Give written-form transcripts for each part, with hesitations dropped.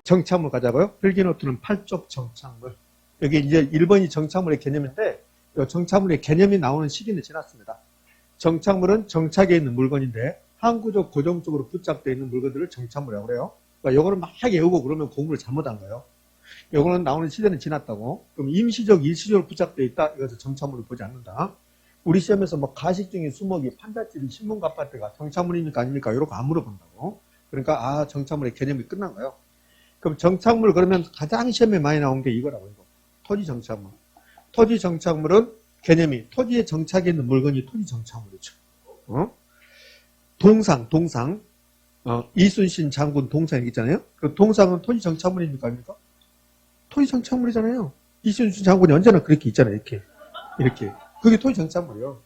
정착물 가자고요. 필기노트는 8쪽 정착물. 여기 이제 1번이 정착물의 개념인데, 이 정착물의 개념이 나오는 시기는 지났습니다. 정착물은 정착에 있는 물건인데, 항구적 고정적으로 붙잡되어 있는 물건들을 정착물이라고 그래요. 그러니까 요거를 막 외우고 그러면 공부를 잘못한 거예요. 요거는 나오는 시대는 지났다고. 그럼 임시적, 일시적으로 붙잡되어 있다. 이것을 정착물을 보지 않는다. 우리 시험에서 뭐 가식적인 수목이 판잣집이 신문갑밭대가 정착물입니까 아닙니까? 이런 거 안 물어본다고. 그러니까 정착물의 개념이 끝난 거예요. 그럼 정착물 그러면 가장 시험에 많이 나온 게 이거라고 이거. 토지 정착물. 토지 정착물은 개념이 토지에 정착해 있는 물건이 토지 정착물이죠. 동상. 이순신 장군 동상 있잖아요. 그 동상은 토지 정착물입니까 아닙니까? 토지 정착물이잖아요. 이순신 장군이 언제나 그렇게 있잖아요. 이렇게. 그게 토지 정착물이에요.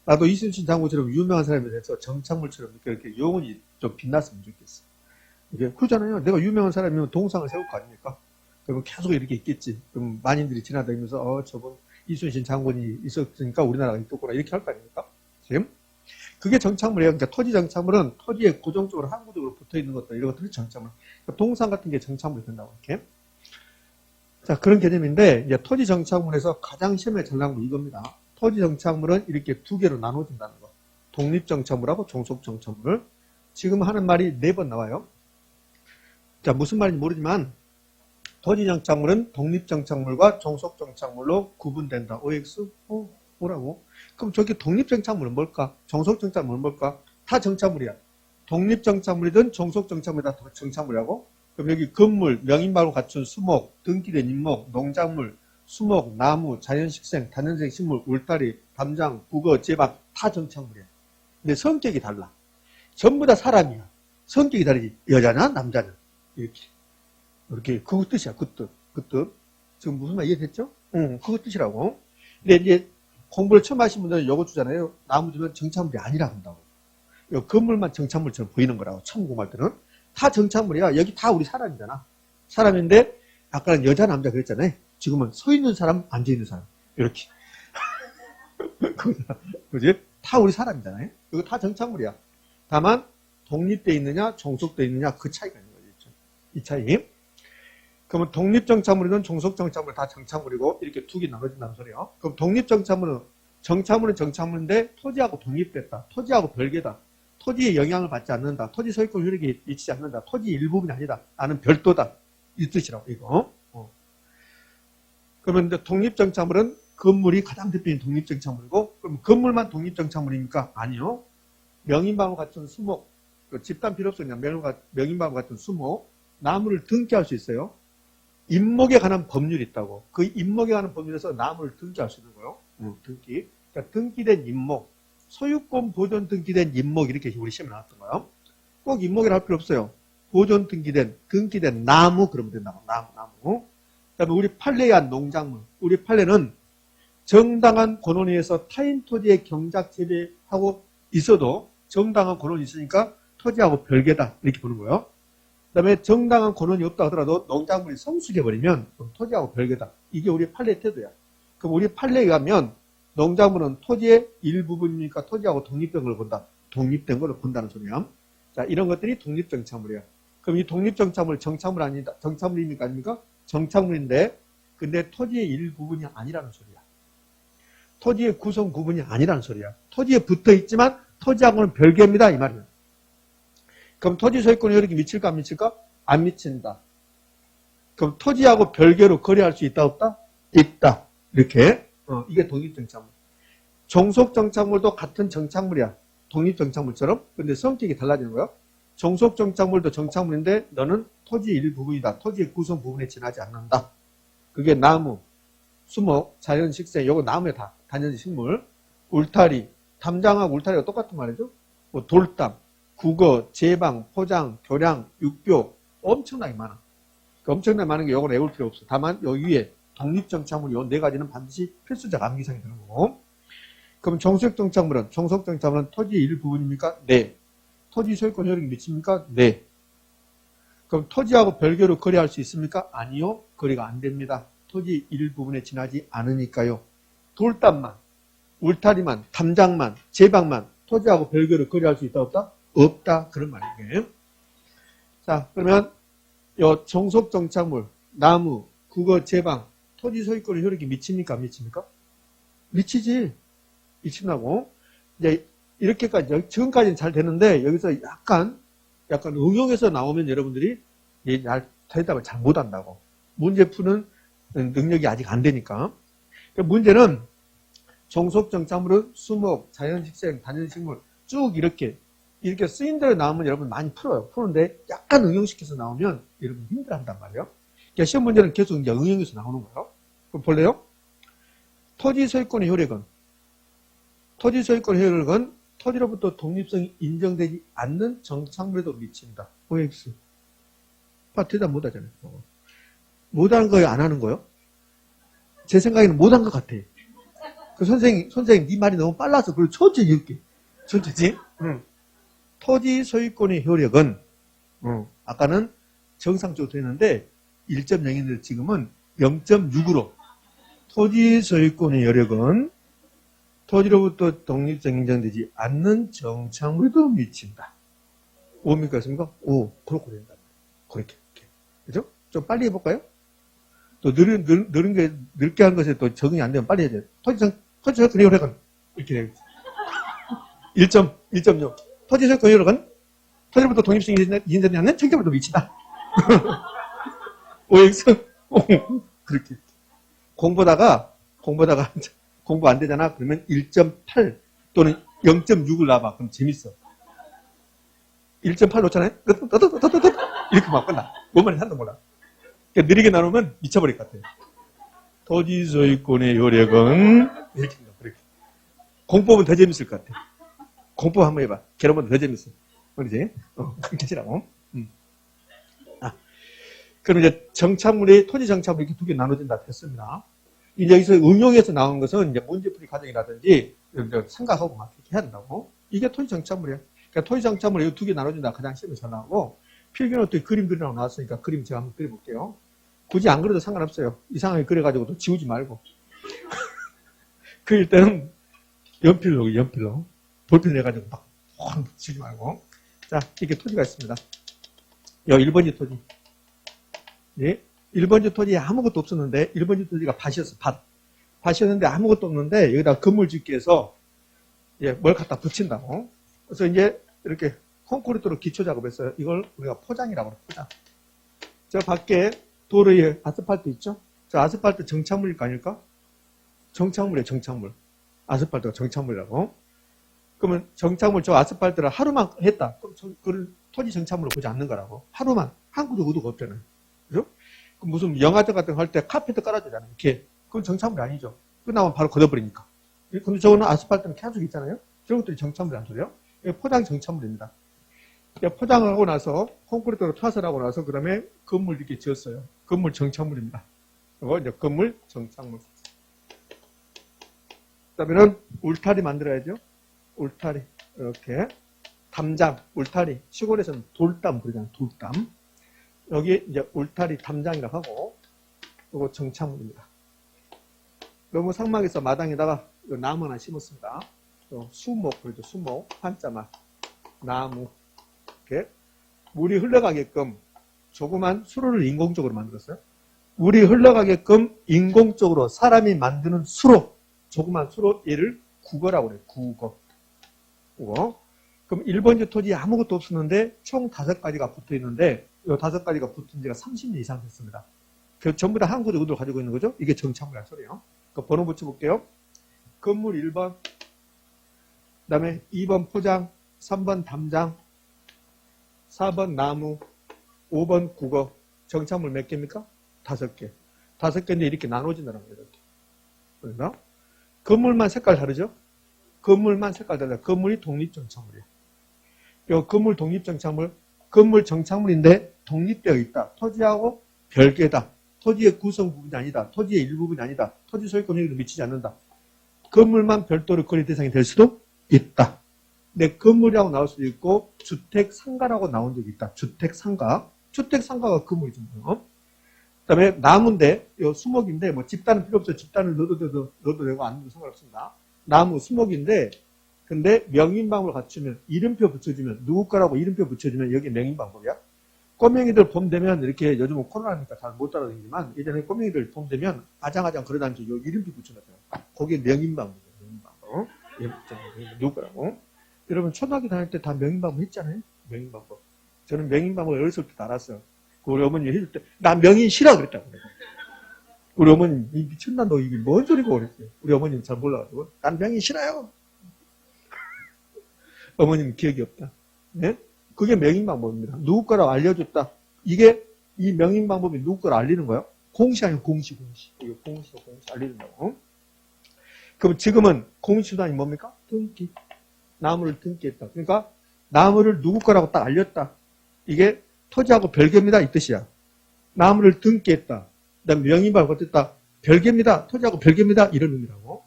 나도 이순신 장군처럼 유명한 사람에 대해서 정착물처럼 이렇게 영혼이 좀 빛났으면 좋겠어. 이게 그러잖아요. 내가 유명한 사람이면 동상을 세울 거 아닙니까? 그러면 계속 이렇게 있겠지. 그럼 만인들이 지나다니면서 저분 이순신 장군이 있었으니까 우리나라가 있겠구나 이렇게 할 거 아닙니까? 지금 그게 정착물이에요. 그러니까 토지 정착물은 토지에 고정적으로 항구적으로 붙어 있는 것들 이런 것들이 정착물. 그러니까 동상 같은 게 정착물이 된다고 이렇게. 자 그런 개념인데 이제 토지 정착물에서 가장 시험에 잘 나온 거 이겁니다. 토지 정착물은 이렇게 두 개로 나눠진다는 거. 독립 정착물하고 종속 정착물. 지금 하는 말이 4번 나와요. 자 무슨 말인지 모르지만 토지 정착물은 독립 정착물과 종속 정착물로 구분된다. OX? 뭐라고? 그럼 저기 독립 정착물은 뭘까? 종속 정착물은 뭘까? 다 정착물이야. 독립 정착물이든 종속 정착물이다 정착물이라고? 그럼 여기 건물, 명인방을 갖춘 수목, 등기된 인목, 농작물, 수목, 나무, 자연식생, 다년생 식물, 울타리, 담장, 국어, 제박 다 정착물이야. 근데 성격이 달라. 전부 다 사람이야. 성격이 다르지. 여자냐 남자냐 이렇게 그거 뜻이야. 그 뜻. 지금 무슨 말 이해됐죠? 그거 뜻이라고. 근데 이제 공부를 처음 하신 분들은 요거 주잖아요. 나무 주면 정착물이 아니라 한다고. 요 건물만 정착물처럼 보이는 거라고. 처음 공부할 때는 다 정착물이야. 여기 다 우리 사람이잖아. 사람인데 아까는 여자 남자 그랬잖아요. 지금은 서 있는 사람 앉아 있는 사람 이렇게. 그지? 다 우리 사람이잖아요. 이거 다 정착물이야. 다만 독립돼 있느냐 종속돼 있느냐 그 차이가 있는 거죠. 이 차이. 그러면 독립정착물이든 종속정착물 다 정착물이고 이렇게 두 개 나눠진다는 소리예요. 그럼 독립정착물은 정착물인데 토지하고 독립됐다. 토지하고 별개다. 토지에 영향을 받지 않는다. 토지 소유권 효력이 미치지 않는다. 토지 일부분이 아니다. 나는 별도다. 이 뜻이라고 이거. 그러면 이제 독립정착물은 건물이 가장 대표적인 독립정착물이고 그럼 건물만 독립정착물입니까? 아니요. 명인방을 갖춘 수목, 집단 필요 없으냐 명인방을 갖춘 수목, 나무를 등기할 수 있어요. 인목에 관한 법률이 있다고. 그 인목에 관한 법률에서 나무를 등기할 수 있는 거예요. 등기. 그러니까 등기된 인목, 소유권 보존 등기된 인목 이렇게 우리 시험에 나왔던 거예요. 꼭 인목이라 할 필요 없어요. 보존 등기된 나무 그러면 된다고. 나무. 그다음에 우리 판례에 한 농작물. 우리 판례는 정당한 권원에 의해서 타인 토지에 경작 재배하고 있어도 정당한 권원이 있으니까 토지하고 별개다 이렇게 보는 거예요. 그 다음에 정당한 권원이 없다 하더라도 농작물이 성숙해버리면 토지하고 별개다. 이게 우리 판례 태도야. 그럼 우리 판례에 의하면 농작물은 토지의 일부분이니까 토지하고 독립된 걸 본다. 독립된 걸 본다는 소리야. 자, 이런 것들이 독립정착물이야. 그럼 이 독립정착물 정착물 아니다. 정착물입니까 아닙니까? 정착물인데 근데 토지의 일부분이 아니라는 소리야. 토지의 구성 부분이 아니라는 소리야. 토지에 붙어있지만 토지하고는 별개입니다. 이 말이야. 그럼 토지 소유권이 여기 미칠까 안 미칠까? 안 미친다. 그럼 토지하고 별개로 거래할 수 있다 없다? 있다. 이렇게. 이게 독립정착물. 종속정착물도 같은 정착물이야. 독립정착물처럼. 근데 성격이 달라지는 거야. 종속정착물도 정착물인데 너는 토지 일부분이다. 토지의 구성 부분에 지나지 않는다. 그게 나무, 수목, 자연식생, 요거 나무에 다 단연식물, 울타리, 담장하고 울타리가 똑같은 말이죠. 뭐 돌담, 국어, 제방, 포장, 교량, 육교 엄청나게 많아. 엄청나게 많은 게 요건 외울 필요 없어. 다만 요 위에 독립정착물 요 4가지는 반드시 필수적 암기사항이 되는 거고. 그럼 종속정착물은 토지의 일부분입니까? 네. 토지 소유권 효력이 미칩니까? 네. 그럼 토지하고 별개로 거래할 수 있습니까? 아니요. 거래가 안 됩니다. 토지 일부분에 지나지 않으니까요. 돌담만, 울타리만, 담장만, 제방만 토지하고 별개로 거래할 수 있다 없다? 없다. 그런 말이에요. 자, 그러면 요 종속 정착물, 나무, 국어, 제방, 토지 소유권의 효력이 미칩니까? 안 미칩니까? 미치지. 미친다고. 이제 이렇게까지, 지금까지는 잘 되는데, 여기서 약간 응용해서 나오면 여러분들이 대답을 잘 못한다고. 문제 푸는 능력이 아직 안 되니까. 문제는 종속 정착물은 수목, 자연식생, 단연식물 쭉 이렇게 쓰인 대로 나오면 여러분 많이 풀어요. 푸는데 약간 응용시켜서 나오면 여러분 힘들어한단 말이에요. 그러니까 시험 문제는 계속 이제 응용해서 나오는 거예요. 그럼 볼래요? 토지 소유권의 효력은 토지로부터 독립성이 인정되지 않는 정착물에도 미친다. OX. 대답 못하잖아요. 못하는 거예요? 안 하는 거예요? 제 생각에는 못한 것 같아. 그 선생님, 네 말이 너무 빨라서 그걸 천천히 읽게. 천천히. 토지 소유권의 효력은, 아까는 정상적으로 되는데 1.0인데 지금은 0.6으로 토지 소유권의 효력은 토지로부터 독립성 인정되지 않는 정착물에도 미친다. 뭡니까? 있습니까? 오, 그렇고 된다. 그렇게. 그죠? 좀 빨리 해볼까요? 또 늦게 한 것에 또 적응이 안 되면 빨리 해야 돼요. 토지 소유권의 효력은 이렇게 되겠죠. 1.6. 토지 소유권의 효력은 토지로부터 독립성이 인정되지 않는 정착물에도 미친다. OX. 그렇게. 공부하다가 공부 안 되잖아. 그러면 1.8 또는 0.6을 놔봐. 그럼 재밌어. 1.8 놓잖아요? 이렇게 막 끝나. 뭔 말인지 하나도 몰라. 그러니까 느리게 나누면 미쳐버릴 것 같아요. 토지 소유권의 효력은 이렇게. 공법은 더 재밌을 것 같아. 공법 한번 해봐. 개론보다 더 재밌어. 그러지? 그렇게 하시라고. 그럼 이제 토지 정착물이 이렇게 두 개 나눠진다 했습니다. 이제 여기서 응용해서 나온 것은 이제 문제풀이 과정이라든지 생각하고 막 이렇게 해야 된다고. 이게 토지 정착물이에요. 그러니까 토지 정착물이 두 개 나눠진다. 가장 시험에 잘 나오고, 필기는 또 그림 그리라고 나왔으니까 그림 제가 한번 그려볼게요. 굳이 안 그려도 상관없어요. 이상하게 그려가지고도 지우지 말고. 그릴 때는 연필로. 볼펜 내가지고 막 지우지 말고. 자, 이렇게 토지가 있습니다. 1번지 토지. 예? 1번지 토지에 아무것도 없었는데, 1번지 토지가 밭이었어, 밭이었는데 아무것도 없는데, 여기다 건물 짓기 위해서, 뭘 갖다 붙인다고. 그래서 이제 이렇게 콘크리트로 기초 작업했어요. 이걸 우리가 포장이라고 해요, 포장. 저 밖에 도로에 아스팔트 있죠? 저 아스팔트 정착물일 거 아닐까? 정착물이에요, 정착물. 아스팔트가 정착물이라고. 그러면 정착물, 저 아스팔트를 하루만 했다. 그럼 그걸 토지 정착물로 보지 않는 거라고. 하루만. 한 구도 의도가 없잖아요. 그죠? 무슨 영화제 같은 거 할 때 카페트 깔아주잖아요. 이렇게. 그건 정착물이 아니죠. 끝나면 바로 걷어버리니까. 근데 저거는 아스팔트는 계속 있잖아요. 저런 것들이 정착물이 안 소리요? 포장 정착물입니다. 포장을 하고 나서 콘크리트로 타설 하고 나서 그 다음에 건물 이렇게 지었어요. 건물 정착물입니다. 이거 이제 건물 정착물. 그다음에는 울타리 만들어야죠. 울타리 이렇게 담장, 울타리. 시골에서는 돌담 그러잖아요. 돌담. 여기 이제 울타리 담장이라고 하고, 이거 정착물입니다. 너무 상막에서 마당에다가 나무 하나 심었습니다. 수목, 그러죠. 수목, 한자만, 나무, 이렇게. 물이 흘러가게끔 조그만 수로를 인공적으로 만들었어요. 물이 흘러가게끔 인공적으로 사람이 만드는 수로, 조그만 수로, 얘를 국어라고 그래요. 국어. 그럼 1번지 토지에 아무것도 없었는데 총 5가지가 붙어 있는데, 이 5가지가 붙은 지가 30년 이상 됐습니다. 전부 다 한 구조 의도를 가지고 있는 거죠? 이게 정착물이란 소리예요. 번호 붙여볼게요. 건물 1번, 그 다음에 2번 포장, 3번 담장, 4번 나무, 5번 국어. 정착물 몇 개입니까? 5개. 5개인데 이렇게 나눠진다는 거예요. 이렇게. 그러니까 건물만 색깔 다르죠? 건물만 색깔 달라요. 건물이 독립정착물이에요. 이 건물 독립정착물, 건물 정착물인데 독립되어 있다. 토지하고 별개다. 토지의 구성 부분이 아니다. 토지의 일부분이 아니다. 토지 소유권에 미치지 않는다. 건물만 별도로 거래 대상이 될 수도 있다. 근데 건물이라고 나올 수도 있고 주택상가라고 나온 적이 있다. 주택상가. 주택상가가 건물이죠. 그 다음에 나무인데, 요 수목인데, 뭐 집단은 필요 없어요. 집단을 넣어도 되고 안 넣어도 상관없습니다. 나무, 수목인데, 근데 명인방법을 갖추면, 이름표 붙여주면, 누구 거라고 이름표 붙여주면 여기 명인방법이야. 꼬맹이들 봄 되면 이렇게 요즘은 코로나니까 잘 못 따라다니지만 예전에 꼬맹이들 봄 되면 아장아장 걸어다니면서 요 이름표 붙여놨잖아요. 거기에 명인방문이에요. 명인방문. 예, 누구라고? 여러분 초등학교 다닐 때 다 명인방문 했잖아요. 명인방문. 저는 명인방문 어렸을 때 알았어요. 우리 어머니 해줄 때 나 명인 싫어 그랬다고. 우리 어머님 이 미쳤나 너 이게 뭔 소리고 그랬어요. 우리 어머니는 잘 몰라가지고 난 명인 싫어요. 어머니는 기억이 없다. 네? 그게 명인방법입니다. 누구 거라고 알려줬다. 이게 이 명인방법이 누구 거라고 알리는 거예요? 공시 아니면 공시. 이거 공시 알리는다고. 그럼 지금은 공시수단이 뭡니까? 등기. 나무를 등기했다. 그러니까 나무를 누구 거라고 딱 알렸다. 이게 토지하고 별개입니다. 이 뜻이야. 나무를 등기했다. 그다음 명인방법 어땠다. 별개입니다. 토지하고 별개입니다. 이런 의미라고.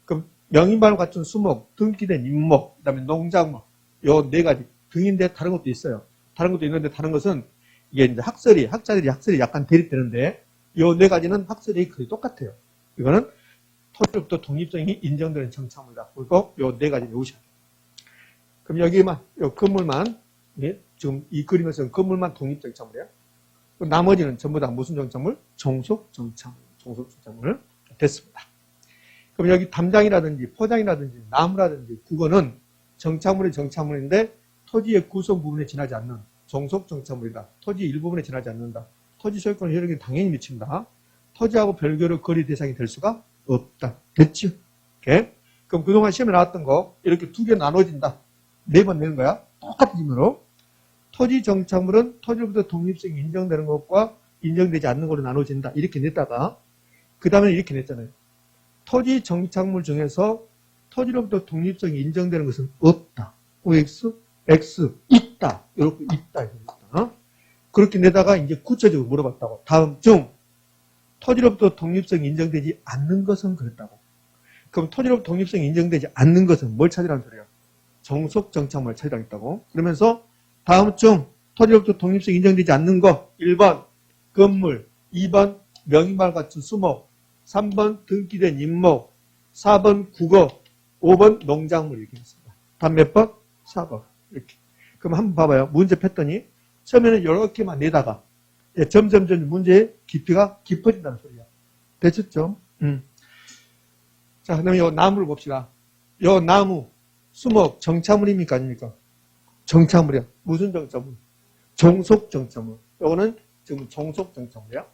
그럼 명인방법 같은 수목, 등기된 임목, 그다음에 농작물 요 네 가지. 등인데 다른 것도 있어요. 다른 것도 있는데 다른 것은 이게 이제 학자들이 약간 대립되는데 요 네 가지는 학설이 거의 똑같아요. 이거는 토지로부터 독립성이 인정되는 정착물이다. 그리고 요 네 가지 외우셔야 돼요. 그럼 여기만 요 건물만 예, 지금 이 그림에서는 건물만 독립 정착물이에요. 나머지는 전부 다 무슨 정착물? 종속 정착물 됐습니다. 그럼 여기 담장이라든지 포장이라든지 나무라든지 국어는 정착물인데 토지의 구성 부분에 지나지 않는 종속 정착물이다. 토지 일부분에 지나지 않는다. 토지 소유권 효력이 당연히 미친다. 토지하고 별개로 거리 대상이 될 수가 없다. 됐죠? 오케이? 그럼 그동안 시험에 나왔던 거 이렇게 두 개 나눠진다. 4번 내는 거야. 똑같은 질문으로. 토지 정착물은 토지로부터 독립성이 인정되는 것과 인정되지 않는 것으로 나눠진다. 이렇게 냈다가 그 다음에 이렇게 냈잖아요. 토지 정착물 중에서 토지로부터 독립성이 인정되는 것은 없다. OX, X, 있다. 이렇게 있다. 그렇게 내다가 이제 구체적으로 물어봤다고. 다음 중 토지로부터 독립성이 인정되지 않는 것은 그랬다고. 그럼 토지로부터 독립성이 인정되지 않는 것은 뭘 찾으라는 소리야? 종속 정착물을 찾으라고 했다고. 그러면서 다음 중 토지로부터 독립성이 인정되지 않는 것 1번 건물, 2번 명의말 같은 수목, 3번 등기된 임목, 4번 국어, 5번 농작물 이렇게 했습니다. 다음 몇 번? 4번. 이렇게. 그럼 한번 봐봐요. 문제 폈더니 처음에는 이렇게만 내다가 점점 문제의 깊이가 깊어진다는 소리야. 됐었죠? 자, 그러면 이 나무를 봅시다. 이 나무, 수목, 정착물입니까? 아닙니까? 정착물이야. 무슨 정착물? 종속 정착물. 이거는 지금 종속 정착물이야.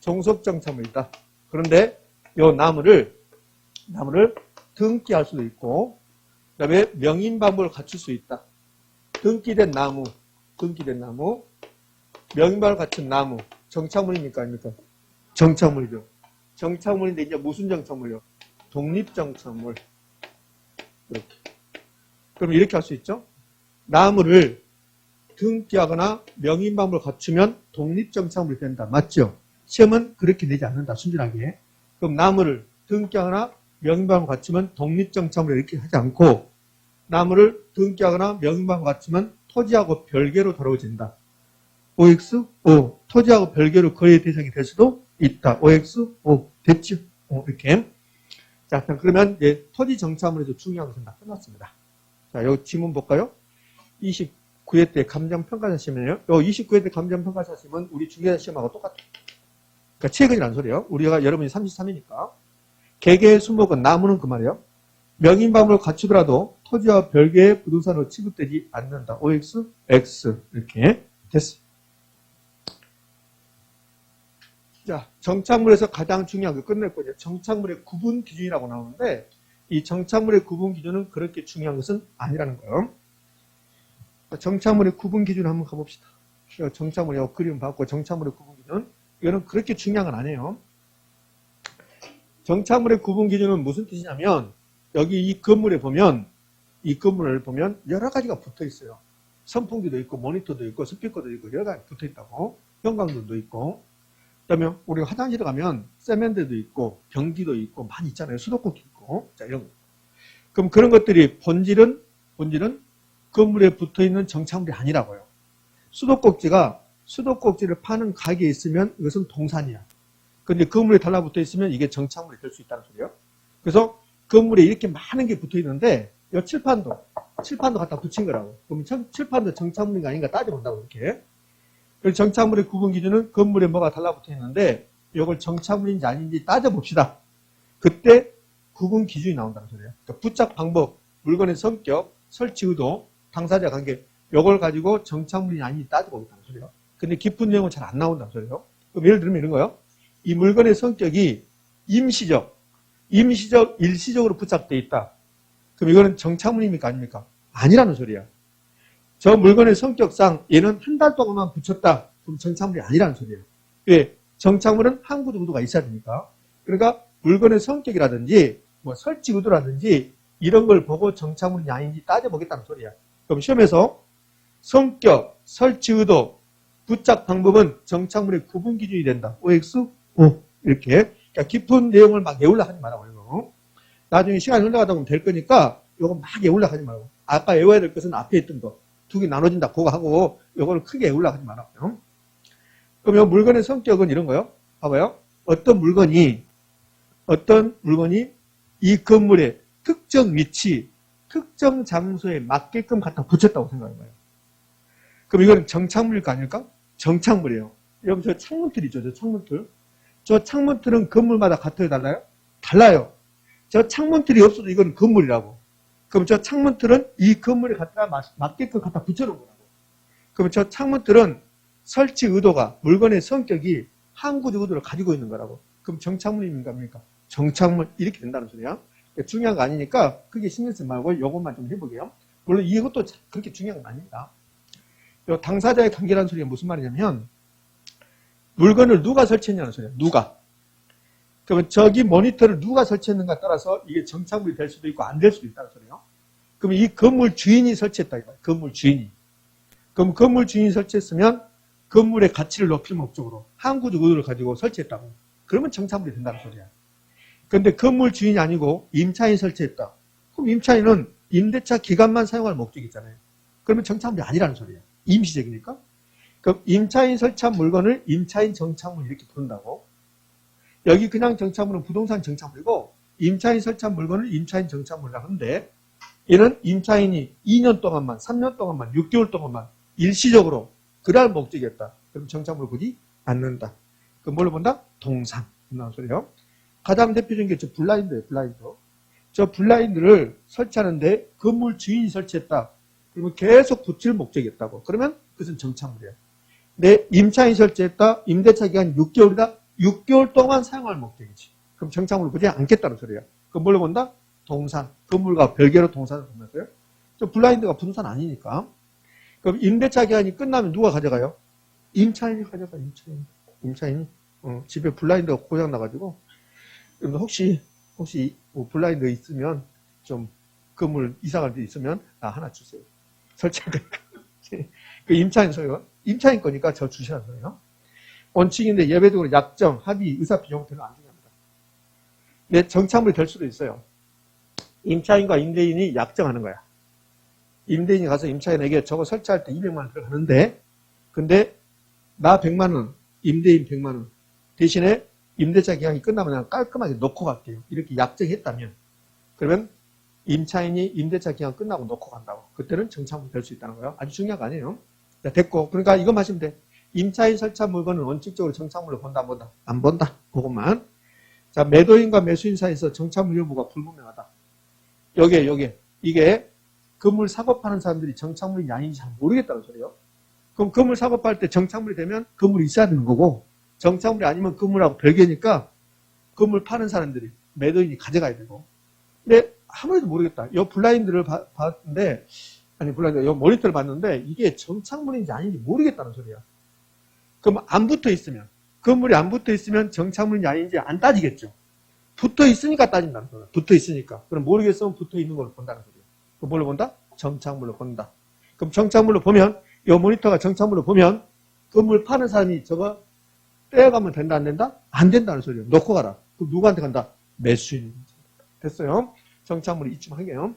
종속 정착물이다. 그런데 이 나무를 등기할 수도 있고, 그 다음에 명인방법을 갖출 수 있다. 등기된 나무, 명인방법을 갖춘 나무, 정착물입니까? 아닙니까? 정착물이죠. 정착물인데 이제 무슨 정착물이요? 독립정착물. 이렇게. 그럼 이렇게 할 수 있죠? 나무를 등기하거나 명인방법을 갖추면 독립정착물이 된다. 맞죠? 시험은 그렇게 내지 않는다. 순진하게. 그럼 나무를 등기하거나 명인방법을 갖추면 독립정착물을 이렇게 하지 않고 나무를 등기하거나 명인방법을 갖추면 토지하고 별개로 다뤄진다. OX? O. 토지하고 별개로 거래 대상이 될 수도 있다. OX? O. 됐죠? 이렇게. 자, 그러면 이제 토지 정착물에서 중요한 것은 다 끝났습니다. 자, 여기 지문 볼까요? 29회 때 감정평가사 시험이에요. 요 29회 때 감정평가사 시험은 우리 중개사 시험하고 똑같아요. 그러니까 최근이라는 소리예요. 우리가 여러분이 33이니까. 개개의 수목은 나무는 그 말이에요. 명인방법을 갖추더라도 토지와 별개의 부동산으로 취급되지 않는다. OX, X 이렇게 됐어요. 자, 정착물에서 가장 중요한 거 끝냈고 이제 정착물의 구분 기준이라고 나오는데 이 정착물의 구분 기준은 그렇게 중요한 것은 아니라는 거예요. 정착물의 구분 기준 한번 가봅시다. 정착물의 그림 받고 정착물의 구분 기준 이거는 그렇게 중요한 건 아니에요. 정착물의 구분 기준은 무슨 뜻이냐면 여기 이 건물을 보면 여러 가지가 붙어 있어요. 선풍기도 있고 모니터도 있고 스피커도 있고 여러 가지 붙어 있다고. 형광등도 있고 그다음에 우리가 화장실에 가면 세면대도 있고 변기도 있고 많이 있잖아요. 수도꼭지 있고 자 이런 거. 그럼 그런 것들이 본질은 건물에 붙어 있는 정착물이 아니라고요. 수도꼭지를 파는 가게에 있으면 이것은 동산이야. 근데 건물에 달라붙어 있으면 이게 정착물이 될 수 있다는 소리예요. 그래서 건물에 이렇게 많은 게 붙어 있는데 이 칠판도 갖다 붙인 거라고. 그럼 칠판도 정착물인가 아닌가 따져본다고 이렇게. 그래서 정착물의 구분 기준은 건물에 뭐가 달라붙어 있는데 이걸 정착물인지 아닌지 따져봅시다. 그때 구분 기준이 나온다는 소리예요. 그러니까 부착 방법, 물건의 성격, 설치 의도, 당사자 관계 이걸 가지고 정착물이 아닌지 따져보겠다는 소리예요. 근데 깊은 내용은 잘 안 나온다는 소리예요. 그럼 예를 들면 이런 거예요. 이 물건의 성격이 임시적, 일시적으로 부착되어 있다. 그럼 이거는 정착물입니까? 아닙니까? 아니라는 소리야. 저 물건의 성격상 얘는 한 달 동안만 붙였다. 그럼 정착물이 아니라는 소리예요. 왜? 정착물은 한 구조 구도가 있어야 되니까. 그러니까 물건의 성격이라든지 뭐 설치 의도라든지 이런 걸 보고 정착물이 아닌지 따져보겠다는 소리야. 그럼 시험에서 성격, 설치 의도, 부착 방법은 정착물의 구분 기준이 된다. OX? O. 이렇게. 그러니까 깊은 내용을 막 외우려 하지 말라고. 이거. 나중에 시간이 흘러가다 보면 될 거니까 이거 막 외우려 하지 말고. 아까 외워야 될 것은 앞에 있던 거. 두 개 나눠진다. 그거 하고 이거를 크게 외우려 하지 말라고요. 그럼 이 물건의 성격은 이런 거요. 봐봐요. 어떤 물건이 이 건물의 특정 위치, 특정 장소에 맞게끔 갖다 붙였다고 생각해봐요. 그럼 이거는 정착물일까 아닐까? 정착물이에요. 여러분 저 창문틀 있죠? 저 창문틀. 저 창문틀은 건물마다 같아요? 달라요? 달라요. 저 창문틀이 없어도 이거는 건물이라고. 그럼 저 창문틀은 이 건물에 갖다 맞게끔 갖다 붙여놓은 거라고. 그럼 저 창문틀은 설치 의도가 물건의 성격이 한 구조 의도를 가지고 있는 거라고. 그럼 정착물입니까? 뭡니까? 정착물 이렇게 된다는 소리야. 중요한 거 아니니까 크게 신경 쓰지 말고 이것만 좀 해보게요. 물론 이것도 그렇게 중요한 건 아닙니다. 당사자의 관계라는 소리가 무슨 말이냐면 물건을 누가 설치했냐는 소리야. 누가. 그러면 저기 모니터를 누가 설치했는가 따라서 이게 정착물이 될 수도 있고 안 될 수도 있다는 소리예요. 그럼 이 건물 주인이 설치했다 이거야. 건물 주인이. 그럼 건물 주인이 설치했으면 건물의 가치를 높일 목적으로 한 구조 의도를 가지고 설치했다고. 그러면 정착물이 된다는 소리야. 그런데 건물 주인이 아니고 임차인이 설치했다. 그럼 임차인은 임대차 기간만 사용할 목적이 있잖아요. 그러면 정착물이 아니라는 소리야. 임시적이니까. 그럼 임차인 설치한 물건을 임차인 정착물 이렇게 부른다고. 여기 그냥 정착물은 부동산 정착물이고 임차인 설치한 물건을 임차인 정착물이라고 하는데 얘는 임차인이 2년 동안만, 3년 동안만, 6개월 동안만 일시적으로 그럴 목적이었다. 그럼 정착물을 보지 않는다. 그럼 뭘로 본다? 동산. 나온 소리요. 가장 대표적인 게 저 블라인드예요. 블라인드. 저 블라인드를 설치하는데 건물 주인이 설치했다. 그러면 계속 붙일 목적이었다고. 그러면 그것은 정착물이에요. 내 임차인이 설치했다. 임대차 기간이 6개월이다. 6개월 동안 사용할 목적이지. 그럼 정착물을 보지 않겠다는 소리야. 그럼 뭘로 본다? 동산. 건물과 별개로 동산을 보면서요. 저 블라인드가 부동산 아니니까. 그럼 임대차 기간이 끝나면 누가 가져가요? 임차인이 가져가. 임차인이 집에 블라인드가 고장 나가지고 혹시 뭐 블라인드 있으면 좀 건물 이사 갈 때 있으면 나 하나 주세요. 설치할 거니까. 그 임차인 소리가 임차인 거니까 저 주시라는 소리예요. 원칙인데 예외적으로 약정, 합의, 의사 비용 별로 안 중요합니다. 근데 정착물이 될 수도 있어요. 임차인과 임대인이 약정하는 거야. 임대인이 가서 임차인에게 저거 설치할 때 200만 원 들어가는데 근데 나 100만 원, 임대인 100만 원 대신에 임대차 기간이 끝나면 그냥 깔끔하게 놓고 갈게요. 이렇게 약정했다면 그러면 임차인이 임대차 기간 끝나고 놓고 간다고. 그때는 정착물이 될 수 있다는 거예요. 아주 중요한 거 아니에요. 자, 됐고 그러니까 이것만 하시면 돼. 임차인 설치한 물건은 원칙적으로 정착물로 본다 안 본다? 안 본다. 그것만. 자, 매도인과 매수인 사이에서 정착물 여부가 불분명하다. 요게 이게 건물 사업하는 사람들이 정착물이 아닌지 잘 모르겠다는 소리예요. 그럼 건물 사업할 때 정착물이 되면 건물이 있어야 되는 거고 정착물이 아니면 건물하고 별개니까 건물 파는 사람들이 매도인이 가져가야 되고. 근데 아무래도 모르겠다. 이 블라인드를 봤는데 아니 블라인드 이 모니터를 봤는데 이게 정착물인지 아닌지 모르겠다는 소리야. 그럼 안 붙어 있으면 건물이 안 붙어 있으면 정착물인지 아닌지 안 따지겠죠. 붙어 있으니까 따진다는 거야. 붙어 있으니까. 그럼 모르겠으면 붙어 있는 걸로 본다는 소리야. 그럼 뭘로 본다? 정착물로 본다. 그럼 정착물로 보면 이 모니터가 정착물로 보면 건물 파는 사람이 저거 떼어가면 된다 안 된다? 안 된다는 소리예요. 놓고 가라. 그럼 누구한테 간다? 매수인. 됐어요. 정착물이 이쯤 하게요.